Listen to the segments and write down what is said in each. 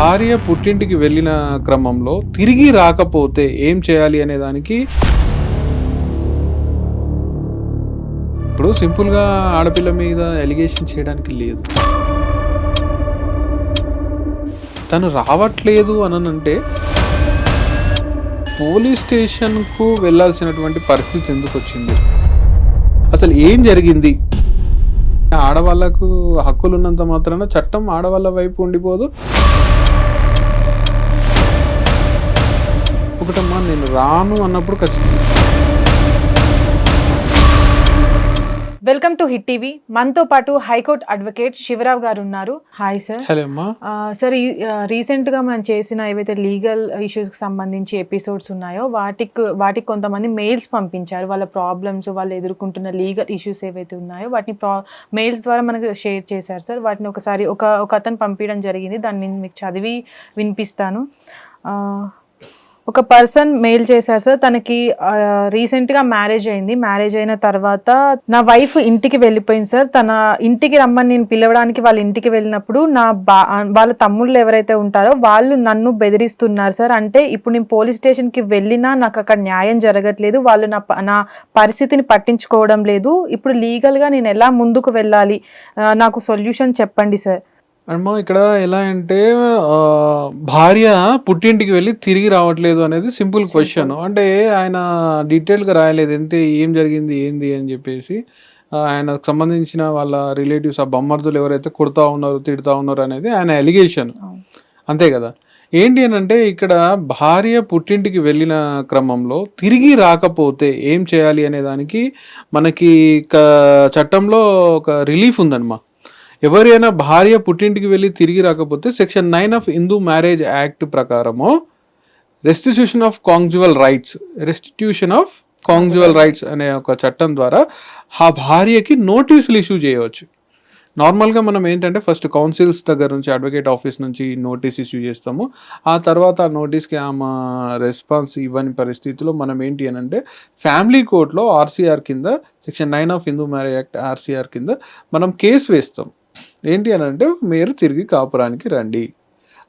భార్య పుట్టింటికి వెళ్ళిన క్రమంలో తిరిగి రాకపోతే ఏం చేయాలి అనే దానికి ఇప్పుడు సింపుల్గా ఆడపిల్ల మీద ఎలిగేషన్ చేయడానికి లేదు. తను రావట్లేదు అనంటే పోలీస్ స్టేషన్కు వెళ్ళాల్సినటువంటి పరిస్థితి ఎందుకు వచ్చింది? అసలు ఏం జరిగింది? ఆడవాళ్లకు హక్కులు ఉన్నంత మాత్రాన చట్టం ఆడవాళ్ళ వైపు ఉండిపోదు. ఒకటమ్మా, నేను రాను అన్నప్పుడు ఖచ్చితంగా. Welcome to hit TV. మనతో పాటు హైకోర్టు అడ్వకేట్ శివరావు గారు ఉన్నారు. Hi sir. హలో అమ్మా. సార్, రీసెంట్గా మనం చేసిన ఏవైతే లీగల్ ఇష్యూస్కి సంబంధించి ఎపిసోడ్స్ ఉన్నాయో వాటికి కొంతమంది మెయిల్స్ పంపించారు. వాళ్ళ ప్రాబ్లమ్స్, వాళ్ళు ఎదుర్కొంటున్న లీగల్ ఇష్యూస్ ఏవైతే ఉన్నాయో వాటిని మెయిల్స్ ద్వారా మనకు షేర్ చేశారు సార్. వాటిని ఒకసారి ఒక అతను పంపించడం జరిగింది. దాన్ని మీకు చదివి వినిపిస్తాను. ఒక పర్సన్ మెయిల్ చేశారు సార్. తనకి రీసెంట్గా మ్యారేజ్ అయింది. మ్యారేజ్ అయిన తర్వాత నా వైఫ్ ఇంటికి వెళ్ళిపోయింది సార్. తన ఇంటికి రమ్మని నేను పిలవడానికి వాళ్ళ ఇంటికి వెళ్ళినప్పుడు వాళ్ళ తమ్ముళ్ళు ఎవరైతే ఉంటారో వాళ్ళు నన్ను బెదిరిస్తున్నారు సార్. అంటే ఇప్పుడు నేను పోలీస్ స్టేషన్కి వెళ్ళినా నాకు అక్కడ న్యాయం జరగట్లేదు. వాళ్ళు నా పరిస్థితిని పట్టించుకోవడం లేదు. ఇప్పుడు లీగల్గా నేను ఎలా ముందుకు వెళ్ళాలి? నాకు సొల్యూషన్ చెప్పండి సార్. అమ్మా, ఇక్కడ ఎలా అంటే భార్య పుట్టింటికి వెళ్ళి తిరిగి రావట్లేదు అనేది సింపుల్ క్వశ్చన్. అంటే ఆయన డీటెయిల్గా రాయలేదు ఎంత ఏం జరిగింది ఏంది అని చెప్పేసి. ఆయనకు సంబంధించిన వాళ్ళ రిలేటివ్స్, ఆ బొమ్మర్దులు ఎవరైతే కొడతా ఉన్నారు, తిడతా ఉన్నారు అనేది ఆయన ఎలిగేషన్, అంతే కదా. ఏంటి అని అంటే ఇక్కడ భార్య పుట్టింటికి వెళ్ళిన క్రమంలో తిరిగి రాకపోతే ఏం చేయాలి అనే దానికి మనకి చట్టంలో ఒక రిలీఫ్ ఉందన్నమా. ఎవరైనా భార్య పుట్టింటికి వెళ్ళి తిరిగి రాకపోతే section 9 of Hindu marriage act ప్రకారము రెస్టిట్యూషన్ ఆఫ్ కాంజువల్ రైట్స్ అనే ఒక చట్టం ద్వారా ఆ భార్యకి నోటీసులు ఇష్యూ చేయవచ్చు. నార్మల్గా మనం ఏంటంటే ఫస్ట్ కౌన్సిల్స్ దగ్గర నుంచి, అడ్వకేట్ ఆఫీస్ నుంచి నోటీస్ ఇష్యూ చేస్తాము. ఆ తర్వాత ఆ నోటీస్కి ఆమె రెస్పాన్స్ ఇవ్వని పరిస్థితిలో మనం ఏంటి అని అంటే ఫ్యామిలీ కోర్టులో ఆర్సీఆర్ కింద, section 9 of Hindu marriage act RCR కింద మనం కేసు వేస్తాం. ఏంటి అని అంటే మీరు తిరిగి కాపురానికి రండి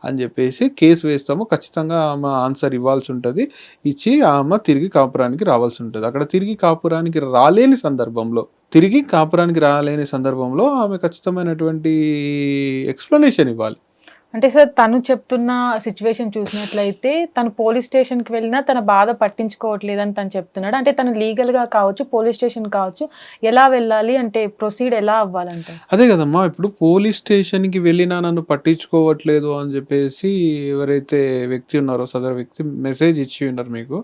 అని చెప్పేసి కేసు వేస్తాము. ఖచ్చితంగా ఆమె ఆన్సర్ ఇవ్వాల్సి ఉంటుంది. ఇచ్చి ఆమె తిరిగి కాపురానికి రావాల్సి ఉంటుంది. అక్కడ తిరిగి కాపురానికి రాలేని సందర్భంలో ఆమె ఖచ్చితమైనటువంటి ఎక్స్ప్లెనేషన్ ఇవ్వాలి. అంటే సార్, తను చెప్తున్న సిచ్యువేషన్ చూసినట్లయితే తను పోలీస్ స్టేషన్కి వెళ్ళినా తన బాధ పట్టించుకోవట్లేదని తను చెప్తున్నాడు. అంటే తను లీగల్గా కావచ్చు, పోలీస్ స్టేషన్ కావచ్చు, ఎలా వెళ్ళాలి అంటే ప్రొసీడ్ ఎలా అవ్వాలంటే? అదే కదమ్మా, ఇప్పుడు పోలీస్ స్టేషన్కి వెళ్ళినా నన్ను పట్టించుకోవట్లేదు అని చెప్పేసి ఎవరైతే వ్యక్తి ఉన్నారో సదరు వ్యక్తి మెసేజ్ ఇచ్చి ఉన్నారు మీకు.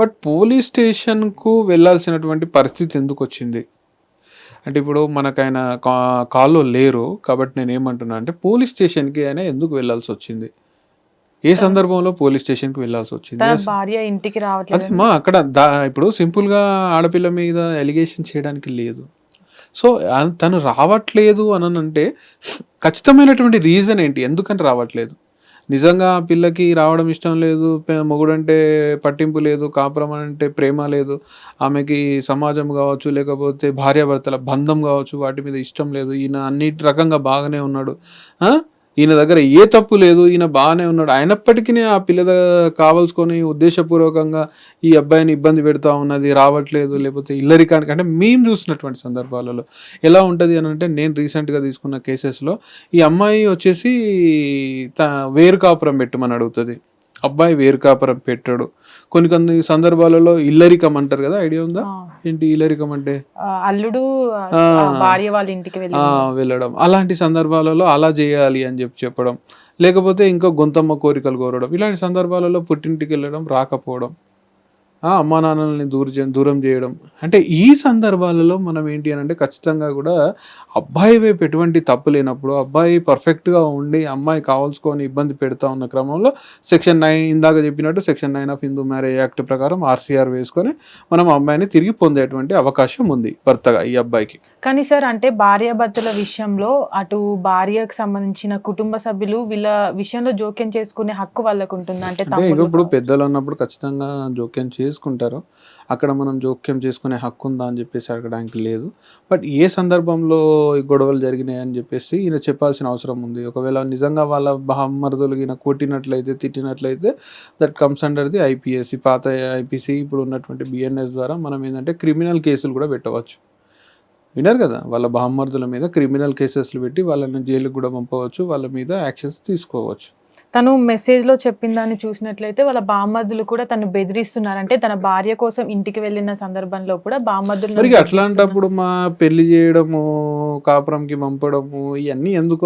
బట్ పోలీస్ స్టేషన్కు వెళ్ళాల్సినటువంటి పరిస్థితి ఎందుకు వచ్చింది అంటే ఇప్పుడు మనకైన కాల్లో లేరు కాబట్టి నేను ఏమంటున్నా అంటే పోలీస్ స్టేషన్కి అయినా ఎందుకు వెళ్ళాల్సి వచ్చింది? ఏ సందర్భంలో పోలీస్ స్టేషన్కి వెళ్ళాల్సి వచ్చింది? భార్య ఇంటికి రావట్లేదు. అదే అక్కడ ఇప్పుడు సింపుల్గా ఆడపిల్ల మీద ఎలిగేషన్ చేయడానికి లేదు. సో తను రావట్లేదు అనంటే ఖచ్చితమైనటువంటి రీజన్ ఏంటి, ఎందుకని రావట్లేదు? నిజంగా ఆ పిల్లకి రావడం ఇష్టం లేదు, మొగుడంటే పట్టింపు లేదు, కాపురం అంటే ప్రేమ లేదు, ఆమెకి సమాజం కావచ్చు, లేకపోతే భార్యాభర్తల బంధం కావచ్చు, వాటి మీద ఇష్టం లేదు, ఈయన అన్నిటి రకంగా బాగానే ఉన్నాడు, ఈయన దగ్గర ఏ తప్పు లేదు, ఈయన బాగానే ఉన్నాడు, అయినప్పటికీ ఆ పిల్ల కావాల్సుకొని ఉద్దేశపూర్వకంగా ఈ అబ్బాయిని ఇబ్బంది పెడతా ఉన్నది, రావట్లేదు, లేకపోతే ఇల్లరికానికి. అంటే మేము చూసినటువంటి సందర్భాలలో ఎలా ఉంటుంది అని అంటే, నేను రీసెంట్గా తీసుకున్న కేసెస్లో ఈ అమ్మాయి వచ్చేసి వేరు కాపురం పెట్టమని అడుగుతుంది, అబ్బాయి వేరు కాపురం పెట్టాడు. కొన్ని సందర్భాలలో ఇల్లరికం అంటారు కదా, ఐడియా ఉందా? ఏంటి ఇల్లరికం అంటే? అల్లుడు భార్య వాళ్ళ ఇంటికి వెళ్ళడం. అలాంటి సందర్భాలలో అలా చేయాలి అని చెప్పడం, లేకపోతే ఇంకా గొంతమ్మ కోరికలు కోరడం, ఇలాంటి సందర్భాలలో పుట్టింటికి వెళ్ళడం, రాకపోవడం, అమ్మా నాన్నల్ని దూరం చేయడం. అంటే ఈ సందర్భాలలో మనం ఏంటి అని అంటే ఖచ్చితంగా కూడా అబ్బాయి వైపు ఎటువంటి తప్పు లేనప్పుడు, అబ్బాయి పర్ఫెక్ట్గా ఉండి అమ్మాయి కావాల్సుకొని ఇబ్బంది పెడతా ఉన్న క్రమంలో సెక్షన్ 9, ఇందాక చెప్పినట్టు section 9 of Hindu marriage act ప్రకారం ఆర్సీఆర్ వేసుకొని మనం అమ్మాయిని తిరిగి పొందేటువంటి అవకాశం ఉంది భర్తగా ఈ అబ్బాయికి. కానీ సార్, అంటే భార్యాభర్తల విషయంలో అటు భార్యకు సంబంధించిన కుటుంబ సభ్యులు వీళ్ళ విషయంలో జోక్యం చేసుకునే హక్కు వాళ్ళకు ఉంటుంది. అంటే ఇప్పుడు పెద్దలు అన్నప్పుడు ఖచ్చితంగా జోక్యం చేసుకుంటారో అక్కడ మనం జోక్యం చేసుకునే హక్కు ఉందా అని చెప్పేసి అడగడానికి లేదు. బట్ ఏ సందర్భంలో ఈ గొడవలు జరిగినాయి అని చెప్పేసి ఈయన చెప్పాల్సిన అవసరం ఉంది. ఒకవేళ నిజంగా వాళ్ళ బామ్మర్దులు ఈయన కొట్టినట్లయితే, తిట్టినట్లయితే that comes under the IPS. పాత ఐపీసీ ఇప్పుడు ఉన్నటువంటి బిఎన్ఎస్ ద్వారా మనం ఏంటంటే క్రిమినల్ కేసులు కూడా పెట్టవచ్చు. విన్నారు కదా, వాళ్ళ బామ్మర్దుల మీద క్రిమినల్ కేసెస్లు పెట్టి వాళ్ళని జైలుకు కూడా పంపవచ్చు, వాళ్ళ మీద యాక్షన్స్ తీసుకోవచ్చు. తను మెసేజ్లో చెప్పిన దాన్ని చూసినట్లయితే వాళ్ళ బామ్మర్దులు కూడా తను బెదిరిస్తున్నారు. అంటే తన భార్య కోసం ఇంటికి వెళ్ళిన సందర్భంలో కూడా బామ్మర్దులు మరి అట్లాంటప్పుడు మా పెళ్లి చేయడము, కాపురంకి పంపడము ఇవన్నీ ఎందుకు?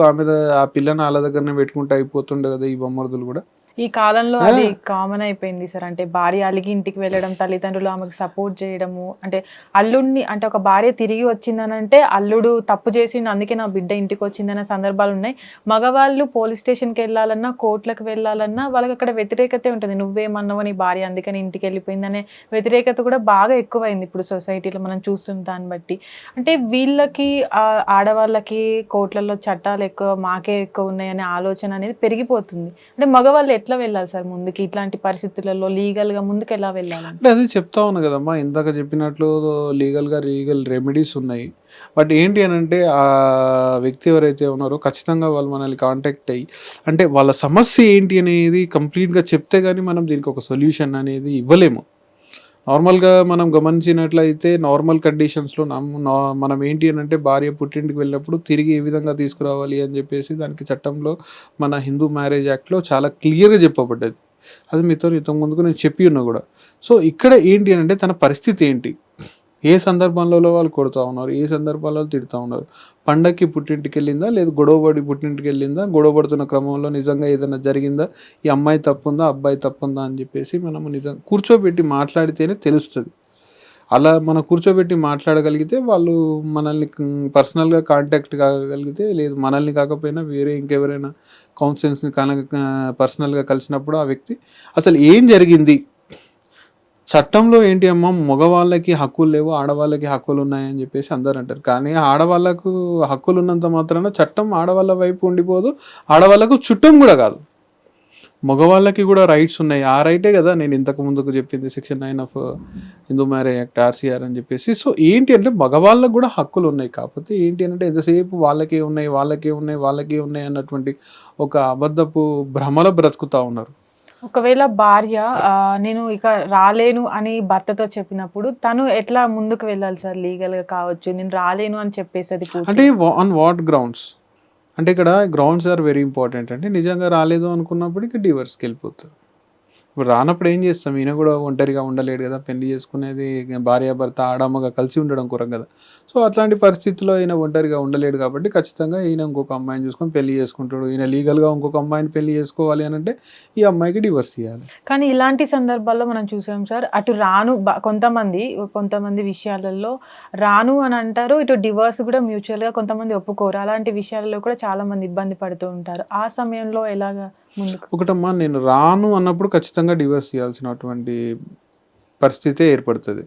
ఆ పిల్లని వాళ్ళ దగ్గరనే పెట్టుకుంటే అయిపోతుండే కదా ఈ బామ్మర్దులు కూడా. ఈ కాలంలో అది కామన్ అయిపోయింది సార్. అంటే భార్య అలిగి ఇంటికి వెళ్ళడం, తల్లిదండ్రులు ఆమెకు సపోర్ట్ చేయడము, అంటే అల్లుడిని, అంటే ఒక భార్య తిరిగి వచ్చిందనంటే అల్లుడు తప్పు చేసిండు అందుకే నా బిడ్డ ఇంటికి వచ్చిందనే సందర్భాలు ఉన్నాయి. మగవాళ్ళు పోలీస్ స్టేషన్కి వెళ్ళాలన్నా, కోర్టులకు వెళ్ళాలన్నా వాళ్ళకి అక్కడ వ్యతిరేకతే ఉంటుంది. నువ్వేమన్నావు నీ భార్య అందుకని ఇంటికి వెళ్ళిపోయిందనే వ్యతిరేకత కూడా బాగా ఎక్కువైంది ఇప్పుడు సొసైటీలో మనం చూస్తున్న దాన్ని బట్టి. అంటే వీళ్ళకి ఆడవాళ్ళకి కోర్టులలో చట్టాలు ఎక్కువ, మాకే ఎక్కువ ఉన్నాయనే ఆలోచన అనేది పెరిగిపోతుంది. అంటే మగవాళ్ళు ఎట్లా వెళ్ళాలి సార్ ముందుకి ఇట్లాంటి పరిస్థితులలో? లీగల్ గా ముందుకు ఎలా వెళ్ళాలి? అంటే అదే చెప్తా ఉన్నా కదమ్మా, ఇందాక చెప్పినట్లు లీగల్ రెమెడీస్ ఉన్నాయి. బట్ ఏంటి అని అంటే ఆ వ్యక్తి ఎవరైతే ఉన్నారో ఖచ్చితంగా వాళ్ళు మనల్ని కాంటాక్ట్ అయ్యి, అంటే వాళ్ళ సమస్య ఏంటి అనేది కంప్లీట్గా చెప్తే కానీ మనం దీనికి ఒక సొల్యూషన్ అనేది ఇవ్వలేము. నార్మల్గా మనం గమనించినట్లయితే నార్మల్ కండిషన్స్లో మనం ఏంటి అని అంటే భార్య పుట్టింటికి వెళ్ళినప్పుడు తిరిగి ఏ విధంగా తీసుకురావాలి అని చెప్పేసి దానికి చట్టంలో మన హిందూ మ్యారేజ్ యాక్ట్లో చాలా క్లియర్గా చెప్పబడ్డది. అది మీతో ఇంతకుముందుకు నేను చెప్పి ఉన్నా కూడా. సో ఇక్కడ ఏంటి అని అంటే తన పరిస్థితి ఏంటి, ఏ సందర్భంలో వాళ్ళు కొడుతూ ఉన్నారు, ఏ సందర్భాల్లో తిడుతూ ఉన్నారు, పండక్కి పుట్టింటికి వెళ్ళిందా, లేదు గొడవపడి పుట్టింటికి వెళ్ళిందా, గొడవపడుతున్న క్రమంలో నిజంగా ఏదైనా జరిగిందా, ఈ అమ్మాయి తప్పుందా, అబ్బాయి తప్పుందా అని చెప్పేసి మనము నిజంగా కూర్చోబెట్టి మాట్లాడితేనే తెలుస్తుంది. అలా మనం కూర్చోబెట్టి మాట్లాడగలిగితే వాళ్ళు మనల్ని పర్సనల్గా కాంటాక్ట్ కాగలిగితే, లేదు మనల్ని కాకపోయినా వేరే ఇంకెవరైనా కౌన్సిలర్స్ని పర్సనల్గా కలిసినప్పుడు ఆ వ్యక్తి అసలు ఏం జరిగింది, చట్టంలో ఏంటి అమ్మ మగవాళ్ళకి హక్కులు లేవు, ఆడవాళ్ళకి హక్కులు ఉన్నాయని చెప్పేసి అందరు అంటారు. కానీ ఆడవాళ్ళకు హక్కులు ఉన్నంత మాత్రాన చట్టం ఆడవాళ్ళ వైపు ఉండిపోదు, ఆడవాళ్ళకు చుట్టం కూడా కాదు. మగవాళ్ళకి కూడా రైట్స్ ఉన్నాయి. ఆ రైటే కదా నేను ఇంతకు ముందుకు చెప్పింది, section 9 of Hindu marriage act RCR అని చెప్పేసి. సో ఏంటి అంటే మగవాళ్ళకు కూడా హక్కులు ఉన్నాయి. కాకపోతే ఏంటి అంటే ఎంతసేపు వాళ్ళకే ఉన్నాయి అన్నటువంటి ఒక అబద్ధపు భ్రమలో బ్రతుకుతూ ఉన్నారు. ఒకవేళ భార్య నేను ఇక రాలేను అని భర్తతో చెప్పినప్పుడు తను ఎట్లా ముందుకు వెళ్ళాలి సార్? లీగల్ గా కావచ్చు, నేను రాలేను అని చెప్పేసి అంటే ఆన్ వాట్ గ్రౌండ్స్? అంటే ఇక్కడ గ్రౌండ్స్ ఆర్ వెరీ ఇంపార్టెంట్. అంటే నిజంగా రాలేదు అనుకున్నప్పుడు ఇక డివర్స్కి వెళ్ళిపోతారు. ఇప్పుడు రానప్పుడు ఏం చేస్తాం, ఈయన కూడా ఒంటరిగా ఉండలేడు కదా, పెళ్లి చేసుకునేది భార్యాభర్త ఆడమ్మగా కలిసి ఉండడం కొరకు కదా. సో అట్లాంటి పరిస్థితుల్లో ఈయన ఒంటరిగా ఉండలేడు కాబట్టి ఖచ్చితంగా ఈయన ఇంకొక అమ్మాయిని చూసుకొని పెళ్లి చేసుకుంటాడు. ఈయన లీగల్గా ఇంకొక అమ్మాయిని పెళ్లి చేసుకోవాలి అని అంటే ఈ అమ్మాయికి డివర్స్ ఇవ్వాలి. కానీ ఇలాంటి సందర్భాల్లో మనం చూసాం సార్, అటు రాను కొంతమంది విషయాలలో రాను అని అంటారు, ఇటు డివర్స్ కూడా మ్యూచువల్గా కొంతమంది ఒప్పుకోరు. అలాంటి విషయాలలో కూడా చాలా మంది ఇబ్బంది పడుతూ ఉంటారు. ఆ సమయంలో ఎలాగా ముందుకు? ఒకటమ్మా, నేను రాను అన్నప్పుడు ఖచ్చితంగా డివర్స్ ఇవ్వాల్సినటువంటి పరిస్థితే ఏర్పడుతుంది.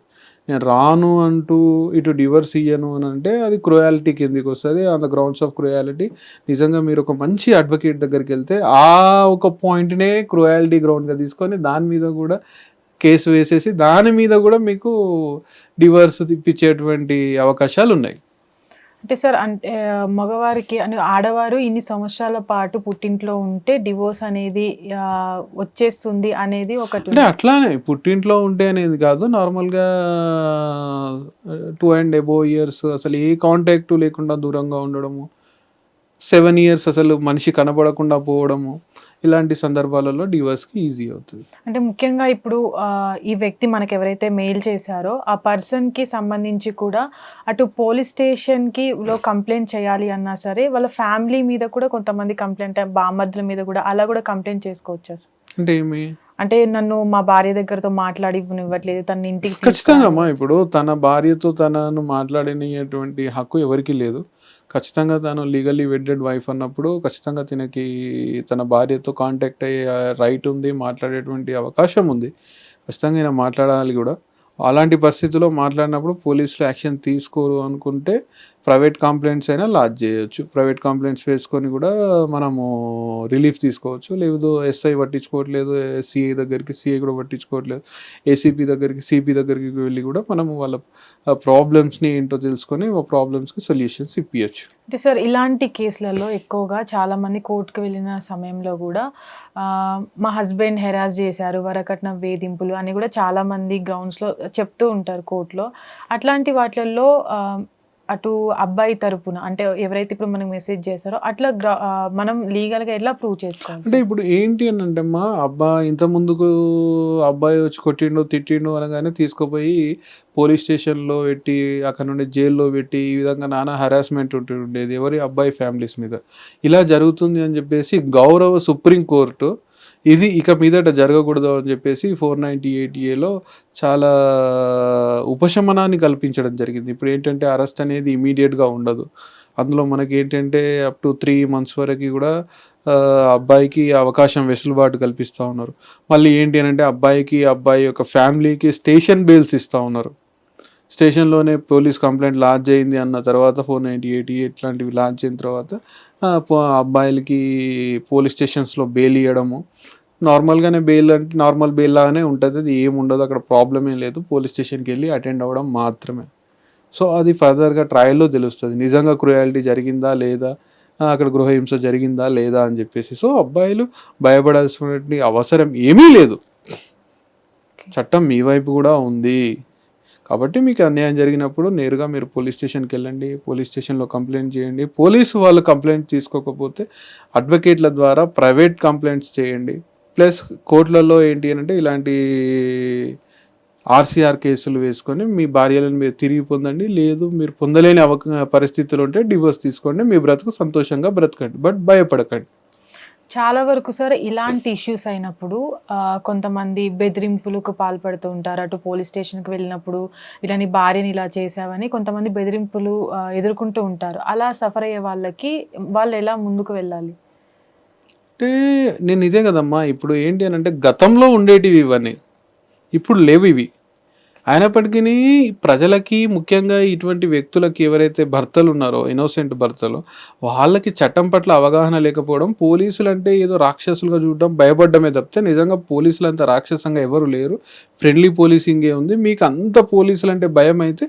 నేను రాను అంటూ ఇటు డివర్స్ ఇయ్యను అని అంటే అది క్రూయాలిటీ కిందికి వస్తుంది. On the grounds of cruelty నిజంగా మీరు ఒక మంచి అడ్వకేట్ దగ్గరికి వెళ్తే ఆ ఒక పాయింట్నే క్రూయాలిటీ గ్రౌండ్గా తీసుకొని దాని మీద కూడా కేసు వేసేసి దాని మీద కూడా మీకు డివర్స్ తిప్పించేటువంటి అవకాశాలు ఉన్నాయి. అంటే సార్, అంటే మగవారికి అని ఆడవారు ఇన్ని సంవత్సరాల పాటు పుట్టింట్లో ఉంటే డివోర్స్ అనేది వచ్చేస్తుంది అనేది ఒకటి. అంటే అట్లానే పుట్టింట్లో ఉంటే అనేది కాదు, నార్మల్గా 2 and above years అసలు ఏ కాంటాక్ట్ లేకుండా దూరంగా ఉండడము, 7 years అసలు మనిషి కనబడకుండా పోవడము, ఇలాంటి సందర్భాలలో డివోర్స్కి ఈజీ అవుతుంది. అంటే ముఖ్యంగా ఇప్పుడు ఈ వ్యక్తి మనకు ఎవరైతే మెయిల్ చేశారో ఆ పర్సన్కి సంబంధించి కూడా అటు పోలీస్ స్టేషన్కి కంప్లైంట్ చేయాలి అన్నా సరే, వాళ్ళ ఫ్యామిలీ మీద కూడా కొంతమంది కంప్లైంట్, బామ్మర్దుల మీద కూడా అలా కూడా కంప్లైంట్ చేసుకోవచ్చా? అంటే ఏమి అంటే నన్ను మా భార్య దగ్గరతో మాట్లాడివ్వట్లేదు, తన ఇంటికి ఖచ్చితంగా అమ్మా. ఇప్పుడు తన భార్యతో తనను మాట్లాడనిటువంటి హక్కు ఎవరికి లేదు. ఖచ్చితంగా తను లీగల్లీ వెడ్డెడ్ వైఫ్ అన్నప్పుడు ఖచ్చితంగా తన భార్యతో కాంటాక్ట్ అయ్యే రైట్ ఉంది, మాట్లాడేటువంటి అవకాశం ఉంది. ఖచ్చితంగా ఈయన మాట్లాడాలి కూడా. అలాంటి పరిస్థితుల్లో మాట్లాడినప్పుడు పోలీసులు యాక్షన్ తీసుకోరు అనుకుంటే ప్రైవేట్ కంప్లైంట్స్ అయినా లాడ్జ్ చేయొచ్చు. ప్రైవేట్ కంప్లైంట్స్ వేసుకొని కూడా మనము రిలీఫ్ తీసుకోవచ్చు. లేదు ఎస్ఐ పట్టించుకోవట్లేదు, సిఐ దగ్గరికి సిఐ కూడా పట్టించుకోవట్లేదు, ఏసీపీ దగ్గరికి సిపి దగ్గరికి వెళ్ళి కూడా మనము వాళ్ళ ప్రాబ్లమ్స్ని ఏంటో తెలుసుకొని ఆ ప్రాబ్లమ్స్కి సొల్యూషన్స్ ఇప్పించచ్చు. అంటే సార్ ఇలాంటి కేసులలో ఎక్కువగా చాలామంది కోర్టుకు వెళ్ళిన సమయంలో కూడా మా హస్బెండ్ హెరాస్ చేశారు, వరకట్న వేధింపులు అని కూడా చాలామంది గ్రౌండ్స్లో చెప్తూ ఉంటారు కోర్టులో. అట్లాంటి వాటిల్లో అటు అబ్బాయి తరపున అంటే ఎవరైతే ఇప్పుడు మనకు మెసేజ్ చేశారో అట్లా మనం లీగల్గా ఎలా ప్రూవ్ చేసుకోవాలి? అంటే ఇప్పుడు ఏంటి అని అంటే అమ్మా, ఇంత ముందుకు అబ్బాయి వచ్చి కొట్టిండు తిట్టిండు అనగానే తీసుకుపోయి పోలీస్ స్టేషన్లో పెట్టి అక్కడ నుండి జైల్లో పెట్టి ఈ విధంగా నానా హరాస్మెంట్ ఉంటుండేది ఎవరి అబ్బాయి ఫ్యామిలీస్ మీద. ఇలా జరుగుతుంది అని చెప్పేసి గౌరవ సుప్రీంకోర్టు ఇది ఇక మీదట జరగకూడదు అని చెప్పేసి 498A చాలా ఉపశమనాన్ని కల్పించడం జరిగింది. ఇప్పుడు ఏంటంటే అరెస్ట్ అనేది ఇమీడియట్గా ఉండదు. అందులో మనకి ఏంటంటే అప్ టు 3 months వరకు కూడా అబ్బాయికి అవకాశం వెసులుబాటు కల్పిస్తూ ఉన్నారు. మళ్ళీ ఏంటి అని అంటే అబ్బాయి యొక్క ఫ్యామిలీకి స్టేషన్ బెయిల్స్ ఇస్తూ ఉన్నారు. స్టేషన్లోనే పోలీస్ కంప్లైంట్ లాడ్జ్ అయింది అన్న తర్వాత 498A ఇట్లాంటివి లాడ్జ్ అయిన తర్వాత అబ్బాయిలకి పోలీస్ స్టేషన్స్లో బెయిల్ ఇవ్వడము. నార్మల్గానే బెయిల్ అంటే నార్మల్ బెయిల్ లాగానే ఉంటుంది, అది ఏముండదు, అక్కడ ప్రాబ్లమే లేదు, పోలీస్ స్టేషన్కి వెళ్ళి అటెండ్ అవ్వడం మాత్రమే. సో అది ఫర్దర్గా ట్రయల్లో తెలుస్తుంది నిజంగా క్రూయాలిటీ జరిగిందా లేదా, అక్కడ గృహహింస జరిగిందా లేదా అని చెప్పేసి. సో అబ్బాయిలు భయపడాల్సిన అవసరం ఏమీ లేదు, చట్టం మీ వైపు కూడా ఉంది. కాబట్టి మీకు అన్యాయం జరిగినప్పుడు నేరుగా మీరు పోలీస్ స్టేషన్కి వెళ్ళండి, పోలీస్ స్టేషన్లో కంప్లైంట్ చేయండి. పోలీసు వాళ్ళు కంప్లైంట్ తీసుకోకపోతే అడ్వకేట్ల ద్వారా ప్రైవేట్ కంప్లైంట్స్ చేయండి. ప్లస్ కోర్టులలో ఏంటి అని అంటే ఇలాంటి ఆర్సీఆర్ కేసులు వేసుకొని మీ భార్యలను మీరు తిరిగి పొందండి. లేదు మీరు పొందలేని పరిస్థితులు ఉంటే డివోర్స్ తీసుకోండి, మీ బ్రతుకు సంతోషంగా బ్రతకండి, బట్ భయపడకండి. చాలా వరకు సార్ ఇలాంటి ఇష్యూస్ అయినప్పుడు కొంతమంది బెదిరింపులకు పాల్పడుతూ ఉంటారు. అటు పోలీస్ స్టేషన్కి వెళ్ళినప్పుడు ఇలా నీ భార్యని ఇలా చేసావని కొంతమంది బెదిరింపులు ఎదుర్కొంటూ ఉంటారు. అలా సఫర్ అయ్యే వాళ్ళకి వాళ్ళు ఎలా ముందుకు వెళ్ళాలి? అంటే నేను ఇదే కదమ్మా, ఇప్పుడు ఏంటి అని అంటే గతంలో ఉండేటివి ఇవన్నీ, ఇప్పుడు లేవు ఇవి. అయినప్పటికీ ప్రజలకి ముఖ్యంగా ఇటువంటి వ్యక్తులకి ఎవరైతే భర్తలు ఉన్నారో ఇన్నోసెంట్ భర్తలు, వాళ్ళకి చట్టం పట్ల అవగాహన లేకపోవడం, పోలీసులు అంటే ఏదో రాక్షసులుగా చూడడం, భయపడ్డమే తప్పితే నిజంగా పోలీసులు అంత రాక్షసంగా ఎవరు లేరు. ఫ్రెండ్లీ పోలీసింగే ఉంది. మీకు అంత పోలీసులు అంటే భయం అయితే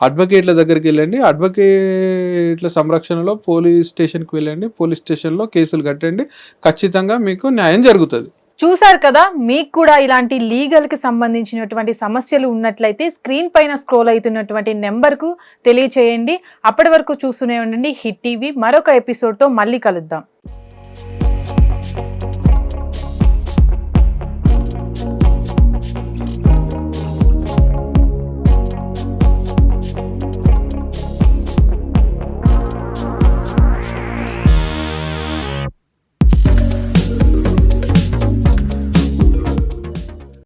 అడ్వకేట్ల దగ్గరికి వెళ్ళండి, అడ్వకేట్ల సంరక్షణలో పోలీస్ స్టేషన్కి వెళ్ళండి, పోలీస్ స్టేషన్లో కేసులు కట్టండి, ఖచ్చితంగా మీకు న్యాయం జరుగుతుంది. చూశారు కదా, మీకు కూడా ఇలాంటి లీగల్కి సంబంధించినటువంటి సమస్యలు ఉన్నట్లయితే స్క్రీన్ పైన స్క్రోల్ అవుతున్నటువంటి నెంబర్కు తెలియచేయండి. అప్పటి వరకు చూస్తూనే ఉండండి హిట్ టీవీ. మరొక ఎపిసోడ్తో మళ్ళీ కలుద్దాం.